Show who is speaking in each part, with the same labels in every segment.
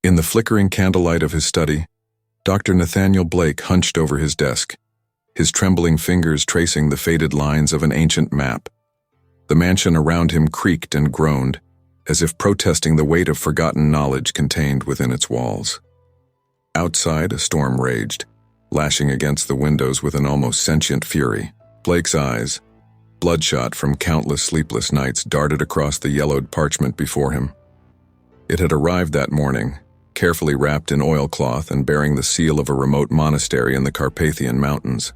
Speaker 1: In the flickering candlelight of his study, Dr. Nathaniel Blake hunched over his desk, his trembling fingers tracing the faded lines of an ancient map. The mansion around him creaked and groaned, as if protesting the weight of forgotten knowledge contained within its walls. Outside, a storm raged, lashing against the windows with an almost sentient fury. Blake's eyes, bloodshot from countless sleepless nights, darted across the yellowed parchment before him. It had arrived that morning, carefully wrapped in oilcloth and bearing the seal of a remote monastery in the Carpathian Mountains.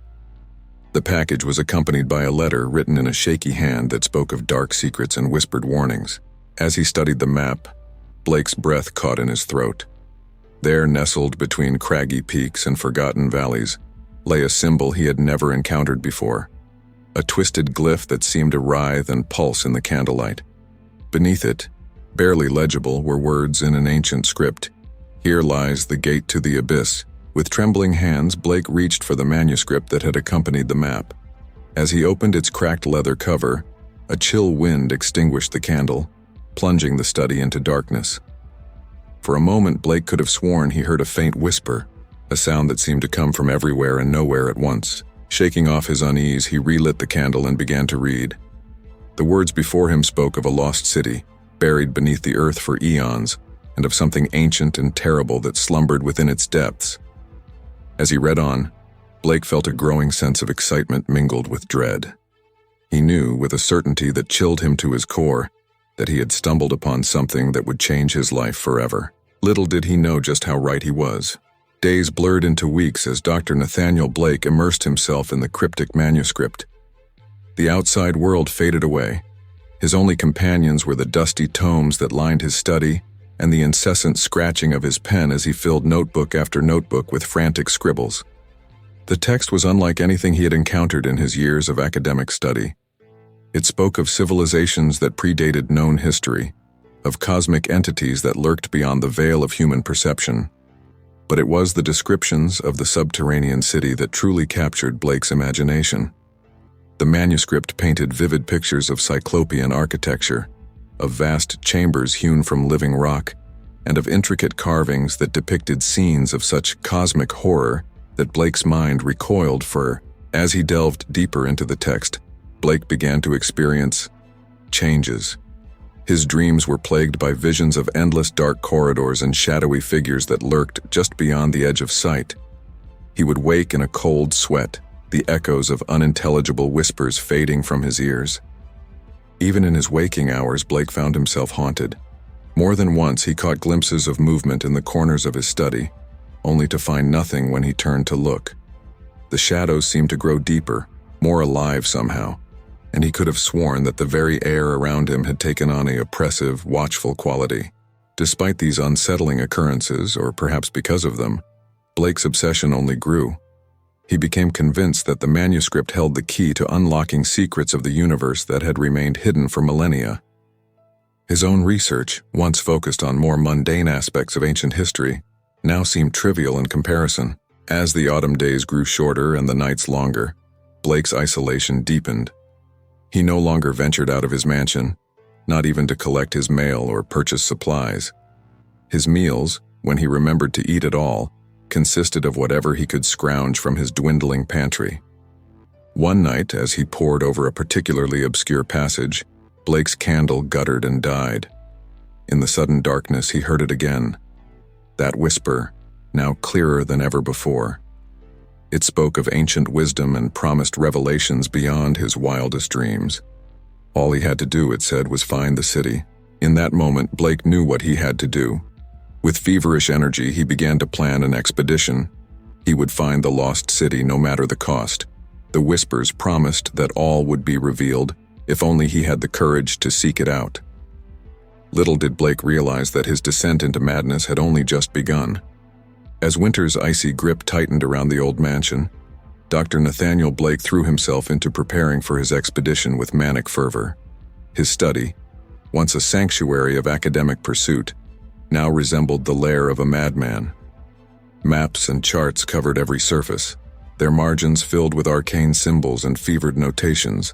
Speaker 1: The package was accompanied by a letter written in a shaky hand that spoke of dark secrets and whispered warnings. As he studied the map, Blake's breath caught in his throat. There, nestled between craggy peaks and forgotten valleys, lay a symbol he had never encountered before, a twisted glyph that seemed to writhe and pulse in the candlelight. Beneath it, barely legible, were words in an ancient script. "Here lies the gate to the abyss." With trembling hands, Blake reached for the manuscript that had accompanied the map. As he opened its cracked leather cover, a chill wind extinguished the candle, plunging the study into darkness. For a moment, Blake could have sworn he heard a faint whisper, a sound that seemed to come from everywhere and nowhere at once. Shaking off his unease, he relit the candle and began to read. The words before him spoke of a lost city, buried beneath the earth for eons, and of something ancient and terrible that slumbered within its depths. As he read on, Blake felt a growing sense of excitement mingled with dread. He knew, with a certainty that chilled him to his core, that he had stumbled upon something that would change his life forever. Little did he know just how right he was. Days blurred into weeks as Dr. Nathaniel Blake immersed himself in the cryptic manuscript. The outside world faded away. His only companions were the dusty tomes that lined his study and the incessant scratching of his pen as he filled notebook after notebook with frantic scribbles. The text was unlike anything he had encountered in his years of academic study. It spoke of civilizations that predated known history, of cosmic entities that lurked beyond the veil of human perception. But it was the descriptions of the subterranean city that truly captured Blake's imagination. The manuscript painted vivid pictures of cyclopean architecture, of vast chambers hewn from living rock, and of intricate carvings that depicted scenes of such cosmic horror that Blake's mind recoiled for. As he delved deeper into the text, Blake began to experience changes. His dreams were plagued by visions of endless dark corridors and shadowy figures that lurked just beyond the edge of sight. He would wake in a cold sweat, the echoes of unintelligible whispers fading from his ears. Even in his waking hours, Blake found himself haunted. More than once, he caught glimpses of movement in the corners of his study, only to find nothing when he turned to look. The shadows seemed to grow deeper, more alive somehow, and he could have sworn that the very air around him had taken on an oppressive, watchful quality. Despite these unsettling occurrences, or perhaps because of them, Blake's obsession only grew. He became convinced that the manuscript held the key to unlocking secrets of the universe that had remained hidden for millennia. His own research, once focused on more mundane aspects of ancient history, now seemed trivial in comparison. As the autumn days grew shorter and the nights longer, Blake's isolation deepened. He no longer ventured out of his mansion, not even to collect his mail or purchase supplies. His meals, when he remembered to eat at all, consisted of whatever he could scrounge from his dwindling pantry. One night, as he pored over a particularly obscure passage, Blake's candle guttered and died. In the sudden darkness, he heard it again. That whisper, now clearer than ever before. It spoke of ancient wisdom and promised revelations beyond his wildest dreams. All he had to do, it said, was find the city. In that moment, Blake knew what he had to do. With feverish energy, he began to plan an expedition. He would find the lost city no matter the cost. The whispers promised that all would be revealed, if only he had the courage to seek it out. Little did Blake realize that his descent into madness had only just begun. As winter's icy grip tightened around the old mansion, Dr. Nathaniel Blake threw himself into preparing for his expedition with manic fervor. His study, once a sanctuary of academic pursuit, now resembled the lair of a madman. Maps and charts covered every surface, their margins filled with arcane symbols and fevered notations.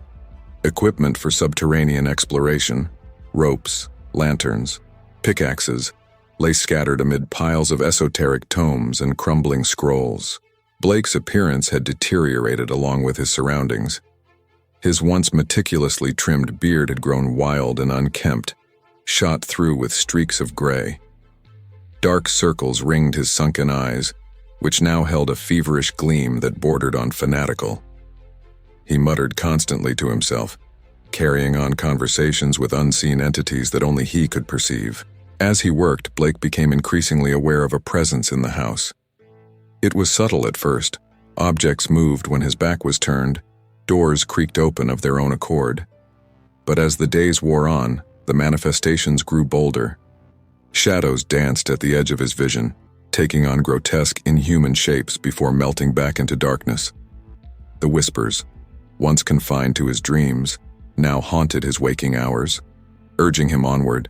Speaker 1: Equipment for subterranean exploration, ropes, lanterns, pickaxes, lay scattered amid piles of esoteric tomes and crumbling scrolls. Blake's appearance had deteriorated along with his surroundings. His once meticulously trimmed beard had grown wild and unkempt, shot through with streaks of gray. Dark circles ringed his sunken eyes, which now held a feverish gleam that bordered on fanatical. He muttered constantly to himself, carrying on conversations with unseen entities that only he could perceive. As he worked, Blake became increasingly aware of a presence in the house. It was subtle at first. Objects moved when his back was turned, doors creaked open of their own accord. But as the days wore on, the manifestations grew bolder. Shadows danced at the edge of his vision, taking on grotesque, inhuman shapes before melting back into darkness. The whispers, once confined to his dreams, now haunted his waking hours, urging him onward,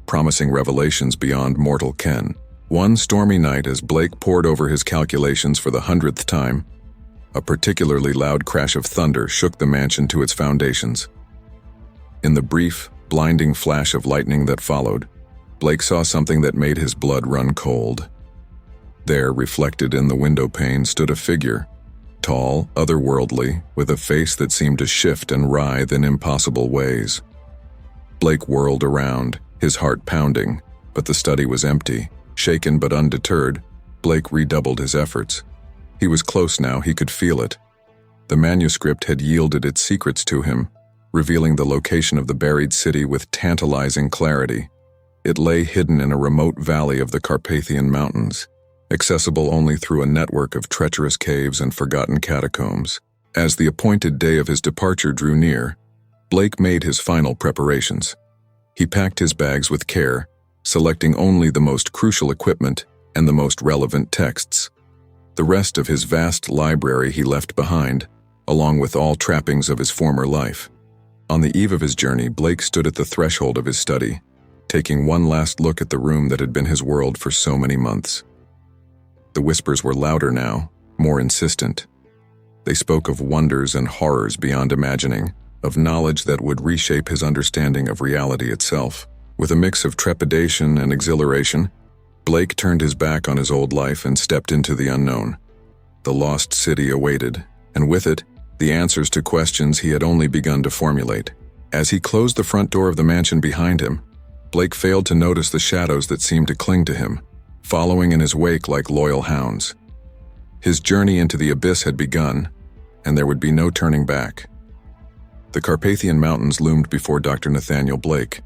Speaker 1: promising revelations beyond mortal ken. One stormy night, as Blake pored over his calculations for the 100th time, a particularly loud crash of thunder shook the mansion to its foundations. In the brief, blinding flash of lightning that followed, Blake saw something that made his blood run cold. There, reflected in the window pane, stood a figure, tall, otherworldly, with a face that seemed to shift and writhe in impossible ways. Blake whirled around, his heart pounding, but the study was empty. Shaken but undeterred, Blake redoubled his efforts. He was close now, he could feel it. The manuscript had yielded its secrets to him, revealing the location of the buried city with tantalizing clarity. It lay hidden in a remote valley of the Carpathian Mountains, accessible only through a network of treacherous caves and forgotten catacombs. As the appointed day of his departure drew near, Blake made his final preparations. He packed his bags with care, selecting only the most crucial equipment and the most relevant texts. The rest of his vast library he left behind, along with all trappings of his former life. On the eve of his journey, Blake stood at the threshold of his study, taking one last look at the room that had been his world for so many months. The whispers were louder now, more insistent. They spoke of wonders and horrors beyond imagining, of knowledge that would reshape his understanding of reality itself. With a mix of trepidation and exhilaration, Blake turned his back on his old life and stepped into the unknown. The lost city awaited, and with it, the answers to questions he had only begun to formulate. As he closed the front door of the mansion behind him, Blake failed to notice the shadows that seemed to cling to him, following in his wake like loyal hounds. His journey into the abyss had begun, and there would be no turning back. The Carpathian Mountains loomed before Dr. Nathaniel Blake,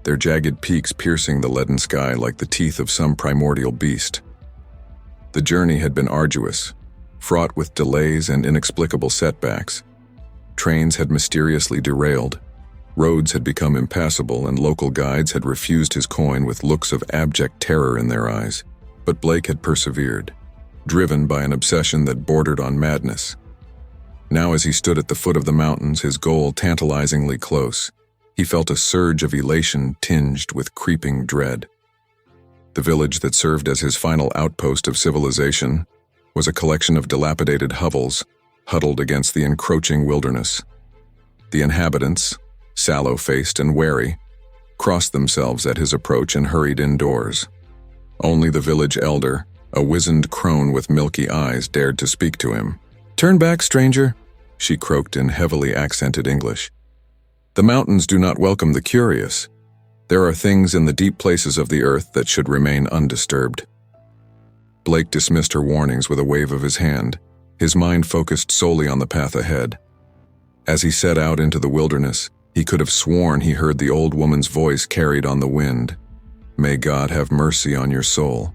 Speaker 1: their jagged peaks piercing the leaden sky like the teeth of some primordial beast. The journey had been arduous, fraught with delays and inexplicable setbacks. Trains had mysteriously derailed, roads had become impassable, and local guides had refused his coin with looks of abject terror in their eyes. But Blake had persevered, driven by an obsession that bordered on madness. Now, as he stood at the foot of the mountains, his goal tantalizingly close, he felt a surge of elation tinged with creeping dread. The village that served as his final outpost of civilization was a collection of dilapidated hovels huddled against the encroaching wilderness. The inhabitants, sallow-faced and wary, crossed themselves at his approach and hurried indoors. Only the village elder, a wizened crone with milky eyes, dared to speak to him. "Turn back, stranger," she croaked in heavily accented English. "The mountains do not welcome the curious. There are things in the deep places of the earth that should remain undisturbed." Blake dismissed her warnings with a wave of his hand, his mind focused solely on the path ahead. As he set out into the wilderness, he could have sworn he heard the old woman's voice carried on the wind. "May God have mercy on your soul."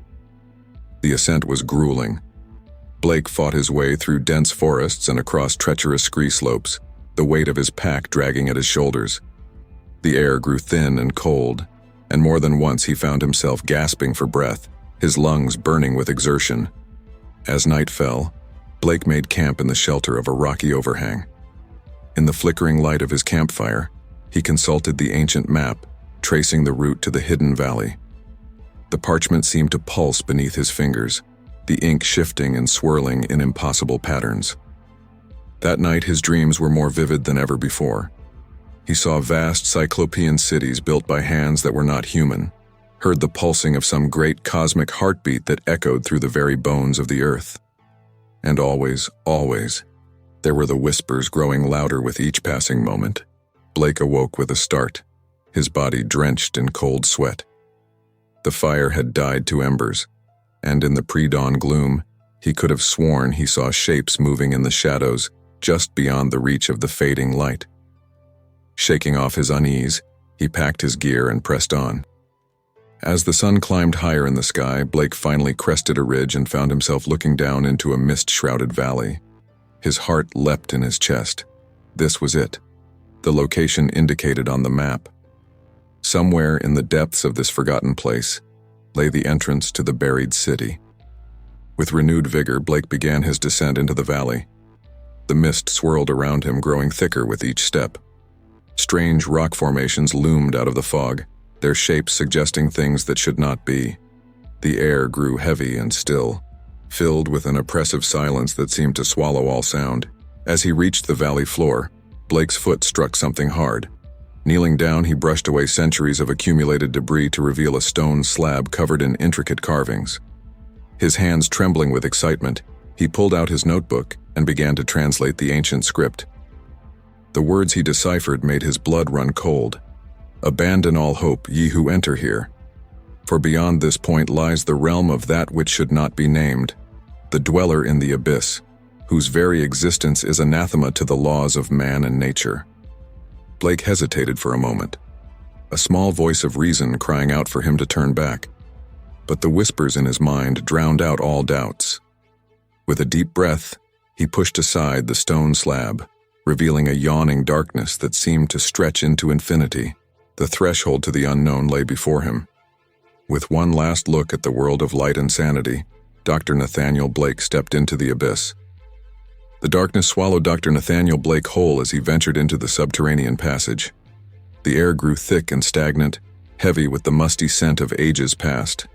Speaker 1: The ascent was grueling. Blake fought his way through dense forests and across treacherous scree slopes, the weight of his pack dragging at his shoulders. The air grew thin and cold, and more than once he found himself gasping for breath, his lungs burning with exertion. As night fell, Blake made camp in the shelter of a rocky overhang. In the flickering light of his campfire, he consulted the ancient map, tracing the route to the hidden valley. The parchment seemed to pulse beneath his fingers, the ink shifting and swirling in impossible patterns. That night his dreams were more vivid than ever before. He saw vast cyclopean cities built by hands that were not human, heard the pulsing of some great cosmic heartbeat that echoed through the very bones of the earth. And always, there were the whispers growing louder with each passing moment. Blake awoke with a start, his body drenched in cold sweat. The fire had died to embers, and in the pre-dawn gloom, he could have sworn he saw shapes moving in the shadows just beyond the reach of the fading light. Shaking off his unease, he packed his gear and pressed on. As the sun climbed higher in the sky, Blake finally crested a ridge and found himself looking down into a mist-shrouded valley. His heart leapt in his chest. This was it, the location indicated on the map. Somewhere in the depths of this forgotten place lay the entrance to the buried city. With renewed vigor, Blake began his descent into the valley. The mist swirled around him, growing thicker with each step. Strange rock formations loomed out of the fog, their shapes suggesting things that should not be. The air grew heavy and still, filled with an oppressive silence that seemed to swallow all sound. As he reached the valley floor, Blake's foot struck something hard. Kneeling down, he brushed away centuries of accumulated debris to reveal a stone slab covered in intricate carvings. His hands trembling with excitement, he pulled out his notebook and began to translate the ancient script. The words he deciphered made his blood run cold. "Abandon all hope, ye who enter here. For beyond this point lies the realm of that which should not be named, the dweller in the abyss, whose very existence is anathema to the laws of man and nature." Blake hesitated for a moment, a small voice of reason crying out for him to turn back. But the whispers in his mind drowned out all doubts. With a deep breath, he pushed aside the stone slab, revealing a yawning darkness that seemed to stretch into infinity. The threshold to the unknown lay before him. With one last look at the world of light and sanity, Dr. Nathaniel Blake stepped into the abyss. The darkness swallowed Dr. Nathaniel Blake whole as he ventured into the subterranean passage. The air grew thick and stagnant, heavy with the musty scent of ages past.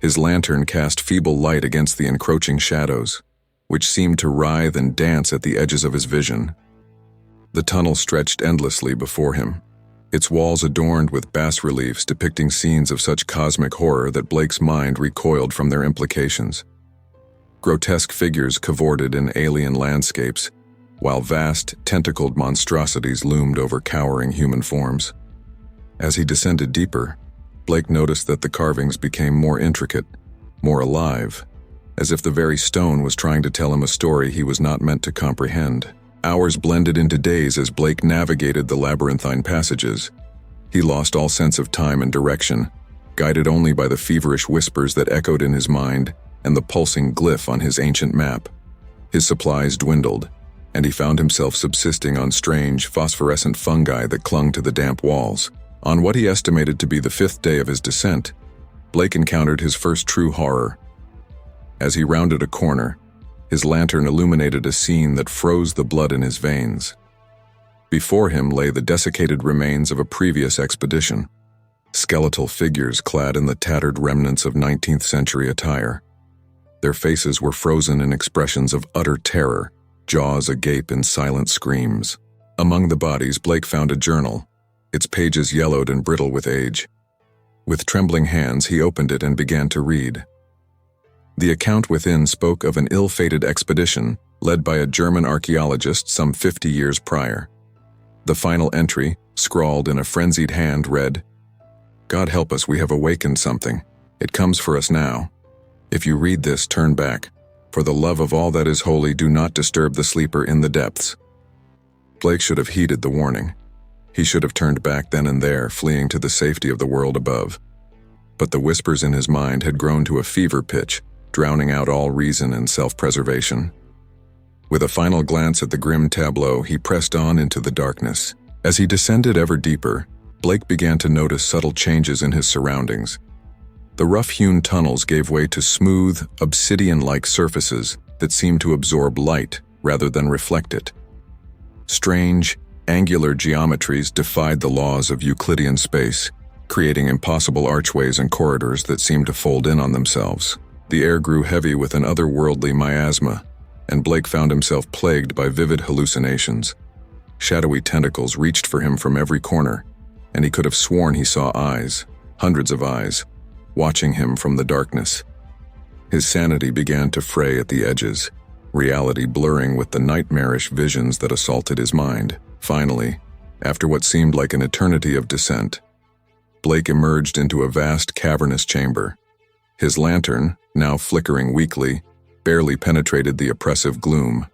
Speaker 1: His lantern cast feeble light against the encroaching shadows, which seemed to writhe and dance at the edges of his vision. The tunnel stretched endlessly before him, its walls adorned with bas-reliefs depicting scenes of such cosmic horror that Blake's mind recoiled from their implications. Grotesque figures cavorted in alien landscapes, while vast, tentacled monstrosities loomed over cowering human forms. As he descended deeper, Blake noticed that the carvings became more intricate, more alive, as if the very stone was trying to tell him a story he was not meant to comprehend. Hours blended into days as Blake navigated the labyrinthine passages. He lost all sense of time and direction, guided only by the feverish whispers that echoed in his mind and the pulsing glyph on his ancient map. His supplies dwindled, and he found himself subsisting on strange, phosphorescent fungi that clung to the damp walls. On what he estimated to be the 5th day of his descent, Blake encountered his first true horror. As he rounded a corner, his lantern illuminated a scene that froze the blood in his veins. Before him lay the desiccated remains of a previous expedition, skeletal figures clad in the tattered remnants of 19th century attire. Their faces were frozen in expressions of utter terror, jaws agape in silent screams. Among the bodies, Blake found a journal, its pages yellowed and brittle with age. With trembling hands, he opened it and began to read. The account within spoke of an ill-fated expedition led by a German archaeologist some 50 years prior. The final entry, scrawled in a frenzied hand, read, "God help us, we have awakened something. It comes for us now. If you read this, turn back. For the love of all that is holy, do not disturb the sleeper in the depths." Blake should have heeded the warning. He should have turned back then and there, fleeing to the safety of the world above. But the whispers in his mind had grown to a fever pitch, drowning out all reason and self-preservation. With a final glance at the grim tableau, he pressed on into the darkness. As he descended ever deeper, Blake began to notice subtle changes in his surroundings. The rough-hewn tunnels gave way to smooth, obsidian-like surfaces that seemed to absorb light rather than reflect it. Strange, angular geometries defied the laws of Euclidean space, creating impossible archways and corridors that seemed to fold in on themselves. The air grew heavy with an otherworldly miasma, and Blake found himself plagued by vivid hallucinations. Shadowy tentacles reached for him from every corner, and he could have sworn he saw eyes, hundreds of eyes, watching him from the darkness. His sanity began to fray at the edges, reality blurring with the nightmarish visions that assaulted his mind. Finally, after what seemed like an eternity of descent, Blake emerged into a vast cavernous chamber. His lantern, now flickering weakly, barely penetrated the oppressive gloom.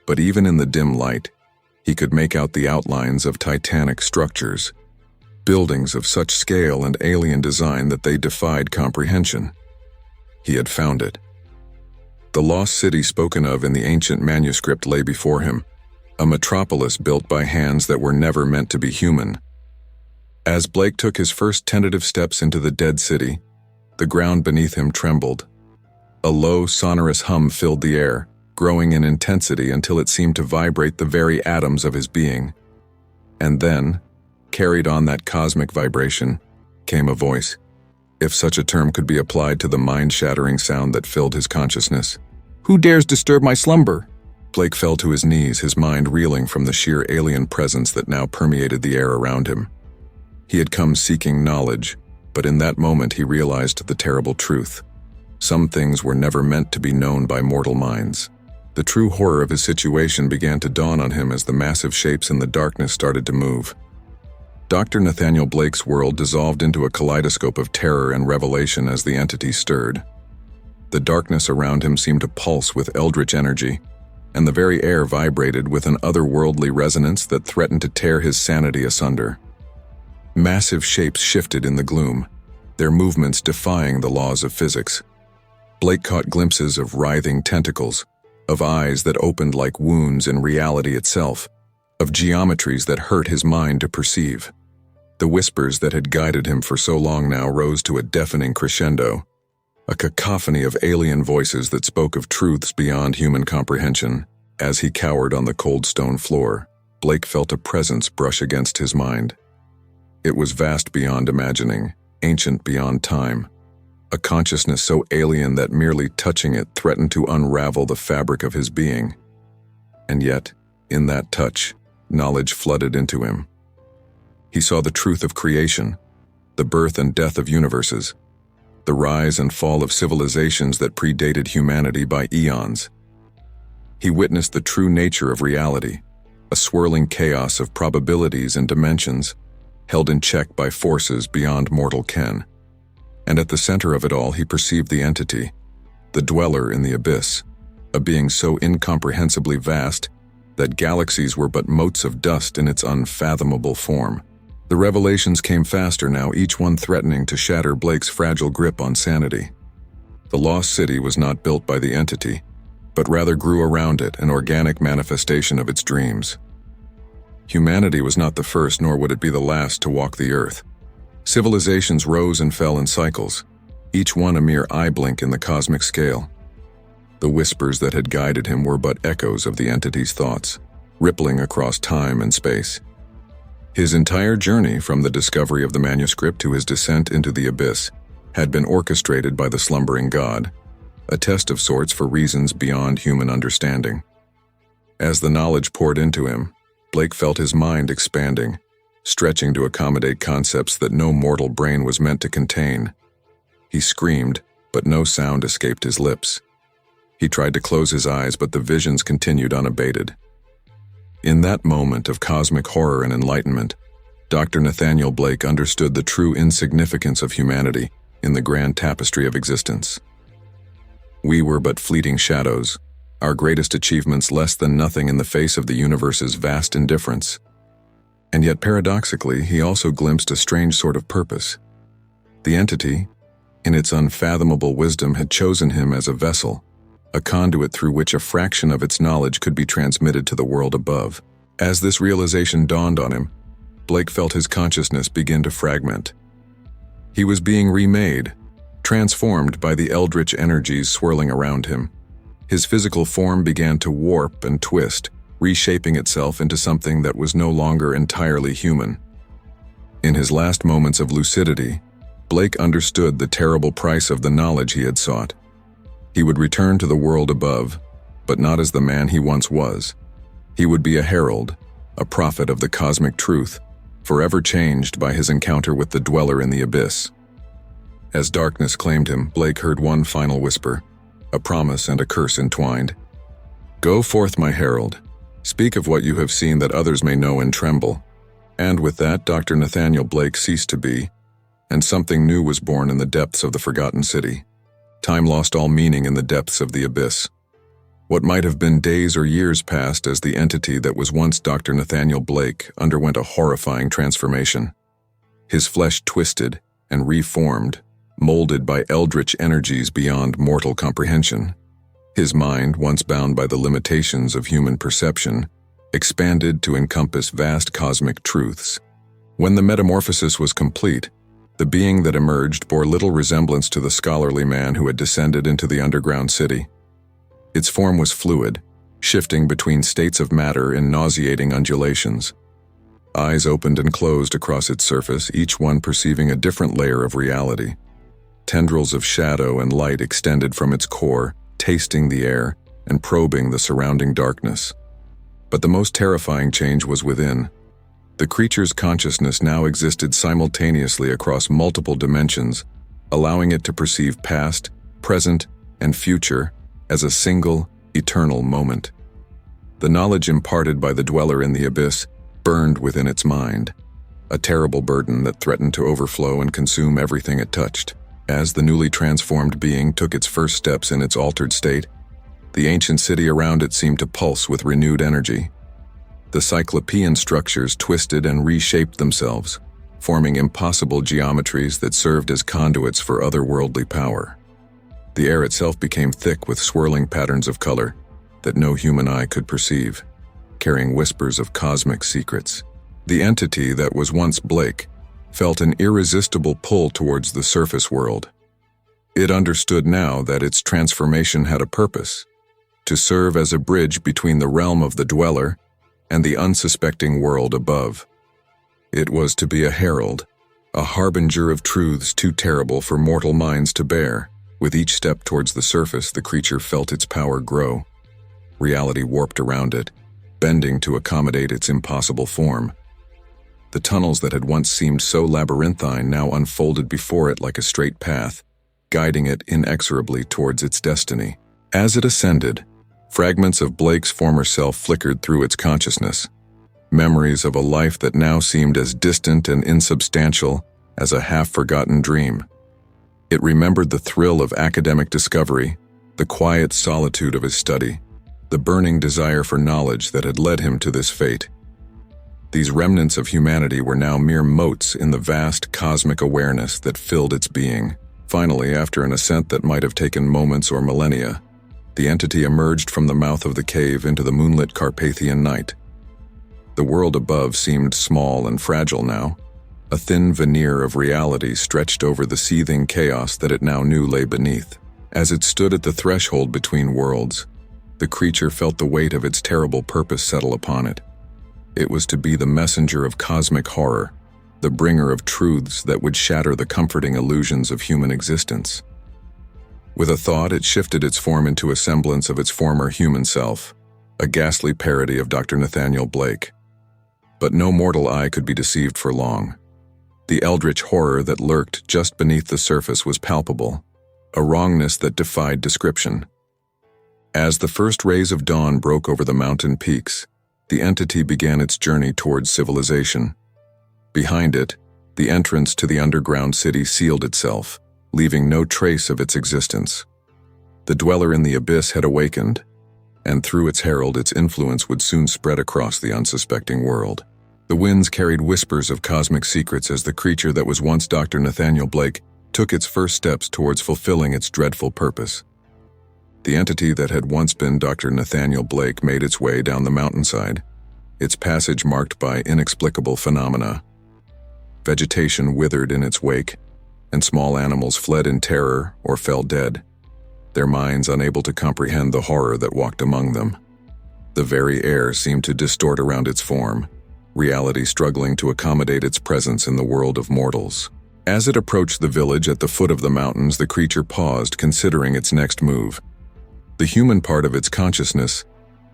Speaker 1: But even in the dim light, he could make out the outlines of titanic structures, buildings of such scale and alien design that they defied comprehension. He had found it. The lost city spoken of in the ancient manuscript lay before him, a metropolis built by hands that were never meant to be human. As Blake took his first tentative steps into the dead city, the ground beneath him trembled. A low, sonorous hum filled the air, growing in intensity until it seemed to vibrate the very atoms of his being. And then, carried on that cosmic vibration, came a voice, if such a term could be applied to the mind-shattering sound that filled his consciousness. "Who dares disturb my slumber?" Blake fell to his knees, his mind reeling from the sheer alien presence that now permeated the air around him. He had come seeking knowledge, but in that moment he realized the terrible truth. Some things were never meant to be known by mortal minds. The true horror of his situation began to dawn on him as the massive shapes in the darkness started to move. Dr. Nathaniel Blake's world dissolved into a kaleidoscope of terror and revelation as the entity stirred. The darkness around him seemed to pulse with eldritch energy, and the very air vibrated with an otherworldly resonance that threatened to tear his sanity asunder. Massive shapes shifted in the gloom, their movements defying the laws of physics. Blake caught glimpses of writhing tentacles, of eyes that opened like wounds in reality itself, of geometries that hurt his mind to perceive. The whispers that had guided him for so long now rose to a deafening crescendo, a cacophony of alien voices that spoke of truths beyond human comprehension. As he cowered on the cold stone floor, Blake felt a presence brush against his mind. It was vast beyond imagining, ancient beyond time, a consciousness so alien that merely touching it threatened to unravel the fabric of his being. And yet, in that touch, knowledge flooded into him. He saw the truth of creation, the birth and death of universes, the rise and fall of civilizations that predated humanity by eons. He witnessed the true nature of reality, a swirling chaos of probabilities and dimensions, held in check by forces beyond mortal ken. And at the center of it all he perceived the entity, the dweller in the abyss, a being so incomprehensibly vast that galaxies were but motes of dust in its unfathomable form. The revelations came faster now, each one threatening to shatter Blake's fragile grip on sanity. The lost city was not built by the entity, but rather grew around it, an organic manifestation of its dreams. Humanity was not the first, nor would it be the last, to walk the earth. Civilizations rose and fell in cycles, each one a mere eye blink in the cosmic scale. The whispers that had guided him were but echoes of the entity's thoughts, rippling across time and space. His entire journey, from the discovery of the manuscript to his descent into the abyss, had been orchestrated by the slumbering god, a test of sorts for reasons beyond human understanding. As the knowledge poured into him, Blake felt his mind expanding, stretching to accommodate concepts that no mortal brain was meant to contain. He screamed, but no sound escaped his lips. He tried to close his eyes, but the visions continued unabated. In that moment of cosmic horror and enlightenment, Dr. Nathaniel Blake understood the true insignificance of humanity in the grand tapestry of existence. We were but fleeting shadows, our greatest achievements less than nothing in the face of the universe's vast indifference. And yet paradoxically, he also glimpsed a strange sort of purpose. The entity, in its unfathomable wisdom, had chosen him as a vessel, a conduit through which a fraction of its knowledge could be transmitted to the world above. As this realization dawned on him, Blake felt his consciousness begin to fragment. He was being remade, transformed by the eldritch energies swirling around him. His physical form began to warp and twist, reshaping itself into something that was no longer entirely human. In his last moments of lucidity, Blake understood the terrible price of the knowledge he had sought. He would return to the world above, but not as the man he once was. He would be a herald, a prophet of the cosmic truth, forever changed by his encounter with the dweller in the abyss. As darkness claimed him, Blake heard one final whisper, a promise and a curse entwined. "Go forth, my herald. Speak of what you have seen that others may know and tremble." And with that, Dr. Nathaniel Blake ceased to be, and something new was born in the depths of the forgotten city. Time lost all meaning in the depths of the abyss. What might have been days or years passed as the entity that was once Dr. Nathaniel Blake underwent a horrifying transformation. His flesh twisted and reformed, molded by eldritch energies beyond mortal comprehension. His mind, once bound by the limitations of human perception, expanded to encompass vast cosmic truths. When the metamorphosis was complete, the being that emerged bore little resemblance to the scholarly man who had descended into the underground city. Its form was fluid, shifting between states of matter in nauseating undulations. Eyes opened and closed across its surface, each one perceiving a different layer of reality. Tendrils of shadow and light extended from its core, tasting the air and probing the surrounding darkness. But the most terrifying change was within. The creature's consciousness now existed simultaneously across multiple dimensions, allowing it to perceive past, present, and future as a single, eternal moment. The knowledge imparted by the dweller in the abyss burned within its mind, a terrible burden that threatened to overflow and consume everything it touched. As the newly transformed being took its first steps in its altered state, the ancient city around it seemed to pulse with renewed energy. The cyclopean structures twisted and reshaped themselves, forming impossible geometries that served as conduits for otherworldly power. The air itself became thick with swirling patterns of color that no human eye could perceive, carrying whispers of cosmic secrets. The entity that was once Blake felt an irresistible pull towards the surface world. It understood now that its transformation had a purpose: to serve as a bridge between the realm of the dweller and the unsuspecting world above. It was to be a herald, a harbinger of truths too terrible for mortal minds to bear. With each step towards the surface, the creature felt its power grow. Reality warped around it, bending to accommodate its impossible form. The tunnels that had once seemed so labyrinthine now unfolded before it like a straight path, guiding it inexorably towards its destiny. As it ascended, fragments of Blake's former self flickered through its consciousness, memories of a life that now seemed as distant and insubstantial as a half-forgotten dream. It remembered the thrill of academic discovery, the quiet solitude of his study, the burning desire for knowledge that had led him to this fate. These remnants of humanity were now mere motes in the vast cosmic awareness that filled its being. Finally, after an ascent that might have taken moments or millennia, the entity emerged from the mouth of the cave into the moonlit Carpathian night. The world above seemed small and fragile now. A thin veneer of reality stretched over the seething chaos that it now knew lay beneath. As it stood at the threshold between worlds, the creature felt the weight of its terrible purpose settle upon it. It was to be the messenger of cosmic horror, the bringer of truths that would shatter the comforting illusions of human existence. With a thought, it shifted its form into a semblance of its former human self, a ghastly parody of Dr. Nathaniel Blake. But no mortal eye could be deceived for long. The eldritch horror that lurked just beneath the surface was palpable, a wrongness that defied description. As the first rays of dawn broke over the mountain peaks, the entity began its journey towards civilization. Behind it, the entrance to the underground city sealed itself, leaving no trace of its existence. The dweller in the abyss had awakened, and through its herald its influence would soon spread across the unsuspecting world. The winds carried whispers of cosmic secrets as the creature that was once Dr. Nathaniel Blake took its first steps towards fulfilling its dreadful purpose. The entity that had once been Dr. Nathaniel Blake made its way down the mountainside, its passage marked by inexplicable phenomena. Vegetation withered in its wake, and small animals fled in terror or fell dead, their minds unable to comprehend the horror that walked among them. The very air seemed to distort around its form, reality struggling to accommodate its presence in the world of mortals. As it approached the village at the foot of the mountains, the creature paused, considering its next move. The human part of its consciousness,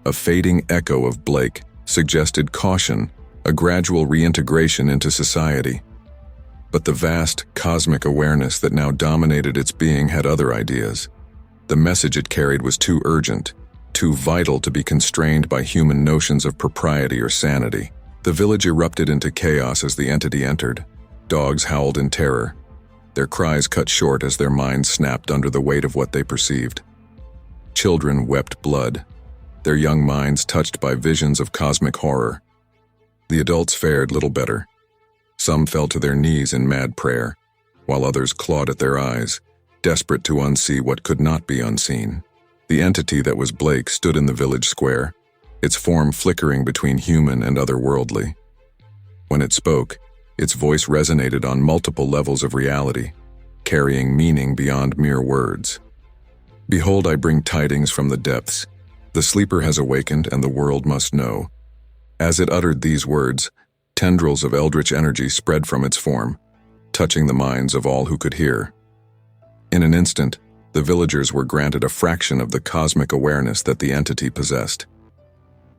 Speaker 1: a fading echo of Blake, suggested caution, a gradual reintegration into society. But the vast, cosmic awareness that now dominated its being had other ideas. The message it carried was too urgent, too vital to be constrained by human notions of propriety or sanity. The village erupted into chaos as the entity entered. Dogs howled in terror, their cries cut short as their minds snapped under the weight of what they perceived. Children wept blood, their young minds touched by visions of cosmic horror. The adults fared little better. Some fell to their knees in mad prayer, while others clawed at their eyes, desperate to unsee what could not be unseen. The entity that was Blake stood in the village square, its form flickering between human and otherworldly. When it spoke, its voice resonated on multiple levels of reality, carrying meaning beyond mere words. "Behold, I bring tidings from the depths. The sleeper has awakened, and the world must know." As it uttered these words, tendrils of eldritch energy spread from its form, touching the minds of all who could hear. In an instant, the villagers were granted a fraction of the cosmic awareness that the entity possessed.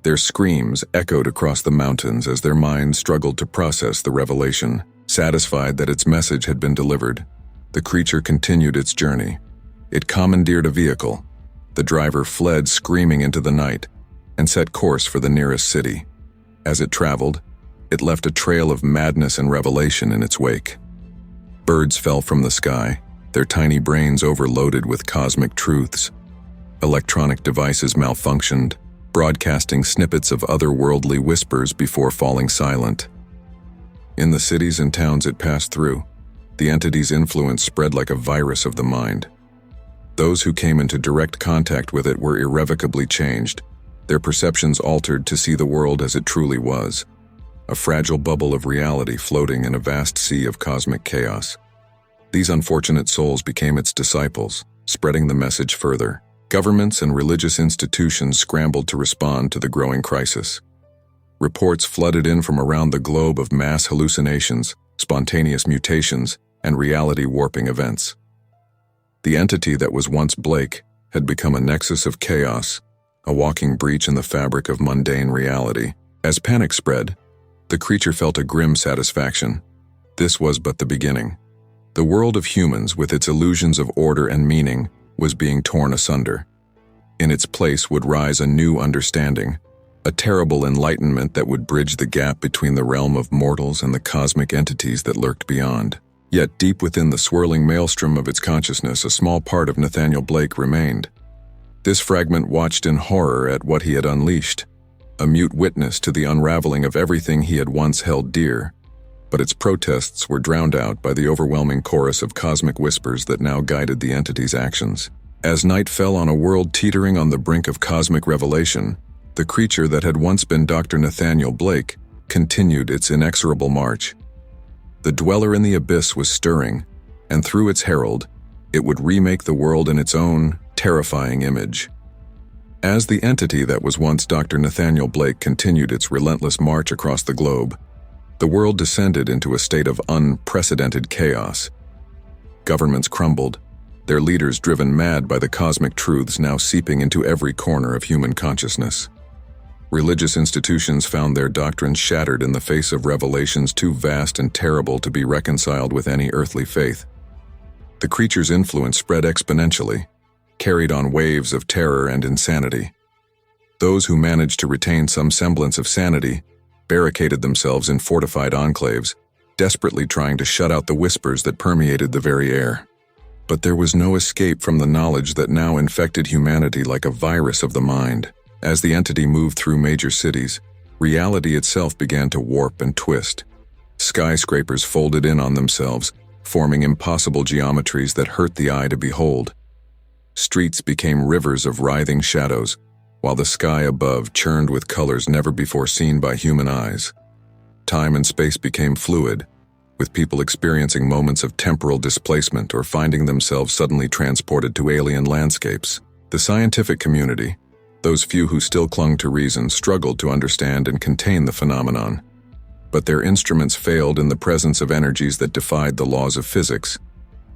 Speaker 1: Their screams echoed across the mountains as their minds struggled to process the revelation. Satisfied that its message had been delivered, the creature continued its journey. It commandeered a vehicle. The driver fled screaming into the night and set course for the nearest city. As it traveled, it left a trail of madness and revelation in its wake. Birds fell from the sky, their tiny brains overloaded with cosmic truths. Electronic devices malfunctioned, broadcasting snippets of otherworldly whispers before falling silent. In the cities and towns it passed through, the entity's influence spread like a virus of the mind. Those who came into direct contact with it were irrevocably changed, their perceptions altered to see the world as it truly was, a fragile bubble of reality floating in a vast sea of cosmic chaos. These unfortunate souls became its disciples, spreading the message further. Governments and religious institutions scrambled to respond to the growing crisis. Reports flooded in from around the globe of mass hallucinations, spontaneous mutations, and reality-warping events. The entity that was once Blake had become a nexus of chaos, a walking breach in the fabric of mundane reality. As panic spread, the creature felt a grim satisfaction. This was but the beginning. The world of humans, with its illusions of order and meaning, was being torn asunder. In its place would rise a new understanding, a terrible enlightenment that would bridge the gap between the realm of mortals and the cosmic entities that lurked beyond. Yet deep within the swirling maelstrom of its consciousness, a small part of Nathaniel Blake remained. This fragment watched in horror at what he had unleashed, a mute witness to the unraveling of everything he had once held dear. But its protests were drowned out by the overwhelming chorus of cosmic whispers that now guided the entity's actions. As night fell on a world teetering on the brink of cosmic revelation, the creature that had once been Dr. Nathaniel Blake continued its inexorable march. The dweller in the abyss was stirring, and through its herald, it would remake the world in its own terrifying image. As the entity that was once Dr. Nathaniel Blake continued its relentless march across the globe, the world descended into a state of unprecedented chaos. Governments crumbled, their leaders driven mad by the cosmic truths now seeping into every corner of human consciousness. Religious institutions found their doctrines shattered in the face of revelations too vast and terrible to be reconciled with any earthly faith. The creature's influence spread exponentially, carried on waves of terror and insanity. Those who managed to retain some semblance of sanity barricaded themselves in fortified enclaves, desperately trying to shut out the whispers that permeated the very air. But there was no escape from the knowledge that now infected humanity like a virus of the mind. As the entity moved through major cities, reality itself began to warp and twist. Skyscrapers folded in on themselves, forming impossible geometries that hurt the eye to behold. Streets became rivers of writhing shadows, while the sky above churned with colors never before seen by human eyes. Time and space became fluid, with people experiencing moments of temporal displacement or finding themselves suddenly transported to alien landscapes. The scientific community, those few who still clung to reason, struggled to understand and contain the phenomenon. But their instruments failed in the presence of energies that defied the laws of physics,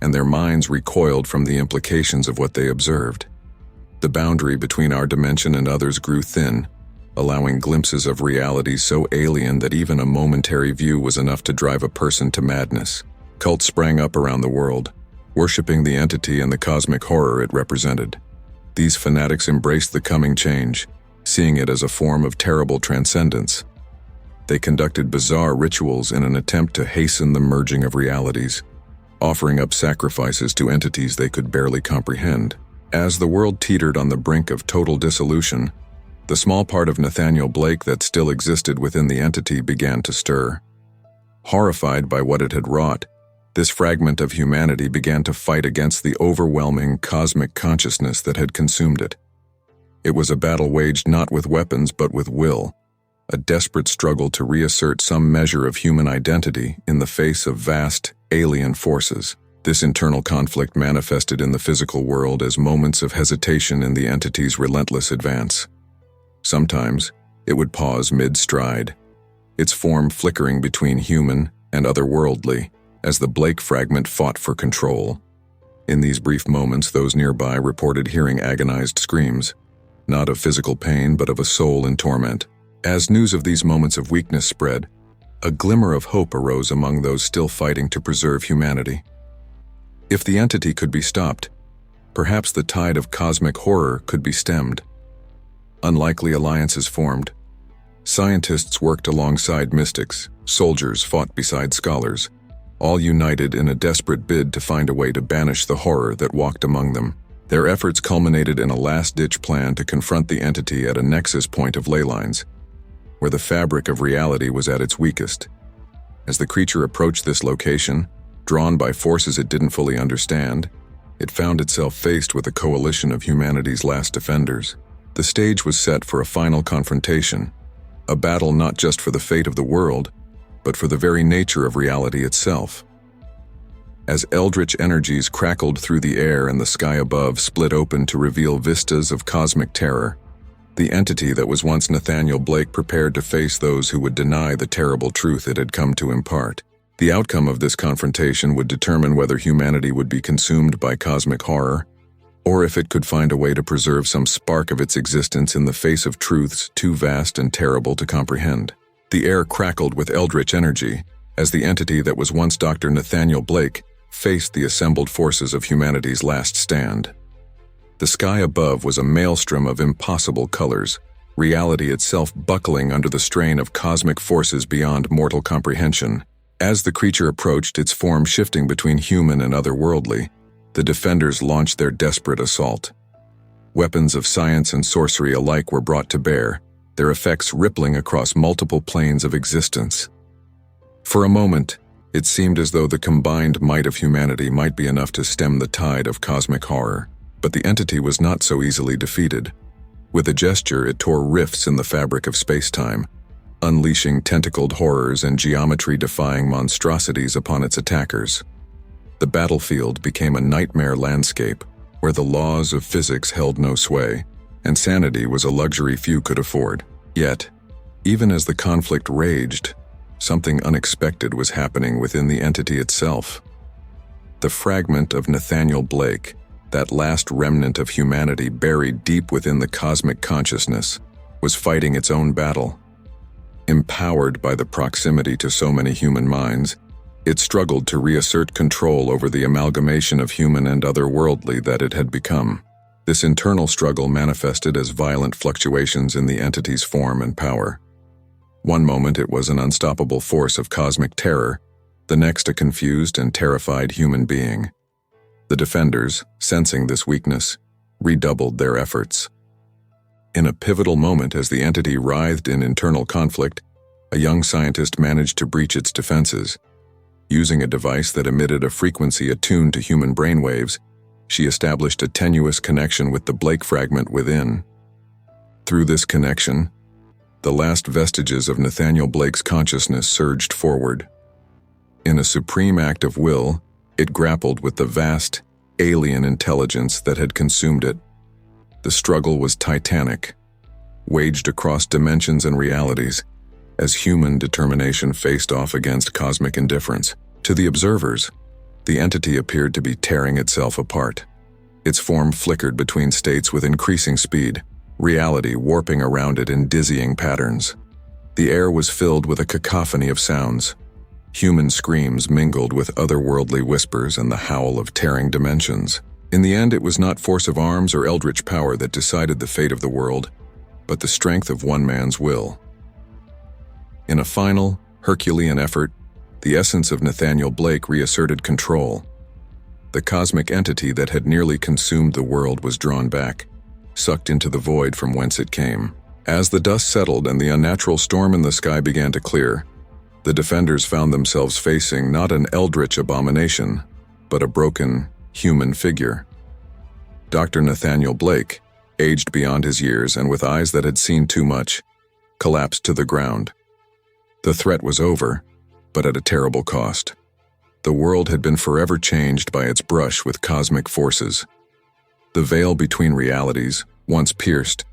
Speaker 1: and their minds recoiled from the implications of what they observed. The boundary between our dimension and others grew thin, allowing glimpses of realities so alien that even a momentary view was enough to drive a person to madness. Cults sprang up around the world, worshipping the entity and the cosmic horror it represented. These fanatics embraced the coming change, seeing it as a form of terrible transcendence. They conducted bizarre rituals in an attempt to hasten the merging of realities, offering up sacrifices to entities they could barely comprehend. As the world teetered on the brink of total dissolution, the small part of Nathaniel Blake that still existed within the entity began to stir. Horrified by what it had wrought, this fragment of humanity began to fight against the overwhelming cosmic consciousness that had consumed it. It was a battle waged not with weapons but with will, a desperate struggle to reassert some measure of human identity in the face of vast, alien forces. This internal conflict manifested in the physical world as moments of hesitation in the entity's relentless advance. Sometimes, it would pause mid-stride, its form flickering between human and otherworldly, as the Blake fragment fought for control. In these brief moments, those nearby reported hearing agonized screams, not of physical pain but of a soul in torment. As news of these moments of weakness spread, a glimmer of hope arose among those still fighting to preserve humanity. If the entity could be stopped, perhaps the tide of cosmic horror could be stemmed. Unlikely alliances formed. Scientists worked alongside mystics, soldiers fought beside scholars, all united in a desperate bid to find a way to banish the horror that walked among them. Their efforts culminated in a last-ditch plan to confront the entity at a nexus point of ley lines, where the fabric of reality was at its weakest. As the creature approached this location, drawn by forces it didn't fully understand, it found itself faced with a coalition of humanity's last defenders. The stage was set for a final confrontation, a battle not just for the fate of the world, but for the very nature of reality itself. As eldritch energies crackled through the air and the sky above split open to reveal vistas of cosmic terror, the entity that was once Nathaniel Blake prepared to face those who would deny the terrible truth it had come to impart. The outcome of this confrontation would determine whether humanity would be consumed by cosmic horror, or if it could find a way to preserve some spark of its existence in the face of truths too vast and terrible to comprehend. The air crackled with eldritch energy as the entity that was once Dr. Nathaniel Blake faced the assembled forces of humanity's last stand. The sky above was a maelstrom of impossible colors, reality itself buckling under the strain of cosmic forces beyond mortal comprehension. As the creature approached, its form shifting between human and otherworldly, the defenders launched their desperate assault. Weapons of science and sorcery alike were brought to bear, their effects rippling across multiple planes of existence. For a moment, it seemed as though the combined might of humanity might be enough to stem the tide of cosmic horror. But the entity was not so easily defeated. With a gesture, it tore rifts in the fabric of space-time, unleashing tentacled horrors and geometry-defying monstrosities upon its attackers. The battlefield became a nightmare landscape where the laws of physics held no sway, and sanity was a luxury few could afford. Yet, even as the conflict raged, something unexpected was happening within the entity itself. The fragment of Nathaniel Blake, that last remnant of humanity buried deep within the cosmic consciousness, was fighting its own battle. Empowered by the proximity to so many human minds, it struggled to reassert control over the amalgamation of human and otherworldly that it had become. This internal struggle manifested as violent fluctuations in the entity's form and power. One moment it was an unstoppable force of cosmic terror, the next a confused and terrified human being. The defenders, sensing this weakness, redoubled their efforts. In a pivotal moment as the entity writhed in internal conflict, a young scientist managed to breach its defenses. Using a device that emitted a frequency attuned to human brainwaves, she established a tenuous connection with the Blake fragment within. Through this connection, the last vestiges of Nathaniel Blake's consciousness surged forward. In a supreme act of will, it grappled with the vast, alien intelligence that had consumed it. The struggle was titanic, waged across dimensions and realities, as human determination faced off against cosmic indifference. To the observers, the entity appeared to be tearing itself apart. Its form flickered between states with increasing speed, reality warping around it in dizzying patterns. The air was filled with a cacophony of sounds. Human screams mingled with otherworldly whispers and the howl of tearing dimensions. In the end, it was not force of arms or eldritch power that decided the fate of the world, but the strength of one man's will. In a final, Herculean effort, the essence of Nathaniel Blake reasserted control. The cosmic entity that had nearly consumed the world was drawn back, sucked into the void from whence it came. As the dust settled and the unnatural storm in the sky began to clear, the defenders found themselves facing not an eldritch abomination, but a broken, human figure. Dr. Nathaniel Blake, aged beyond his years and with eyes that had seen too much, collapsed to the ground. The threat was over, but at a terrible cost. The world had been forever changed by its brush with cosmic forces. The veil between realities, once pierced,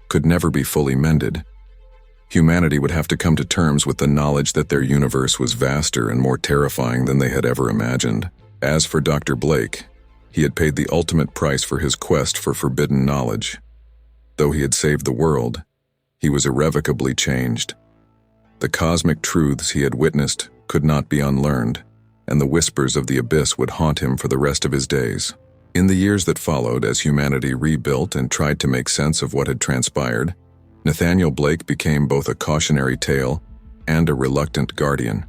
Speaker 1: could never be fully mended. Humanity would have to come to terms with the knowledge that their universe was vaster and more terrifying than they had ever imagined. As for Dr. Blake, he had paid the ultimate price for his quest for forbidden knowledge. Though he had saved the world, he was irrevocably changed. The cosmic truths he had witnessed could not be unlearned, and the whispers of the abyss would haunt him for the rest of his days. In the years that followed, as humanity rebuilt and tried to make sense of what had transpired, Nathaniel Blake became both a cautionary tale and a reluctant guardian.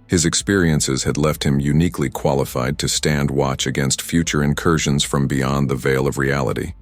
Speaker 1: His experiences had left him uniquely qualified to stand watch against future incursions from beyond the veil of reality.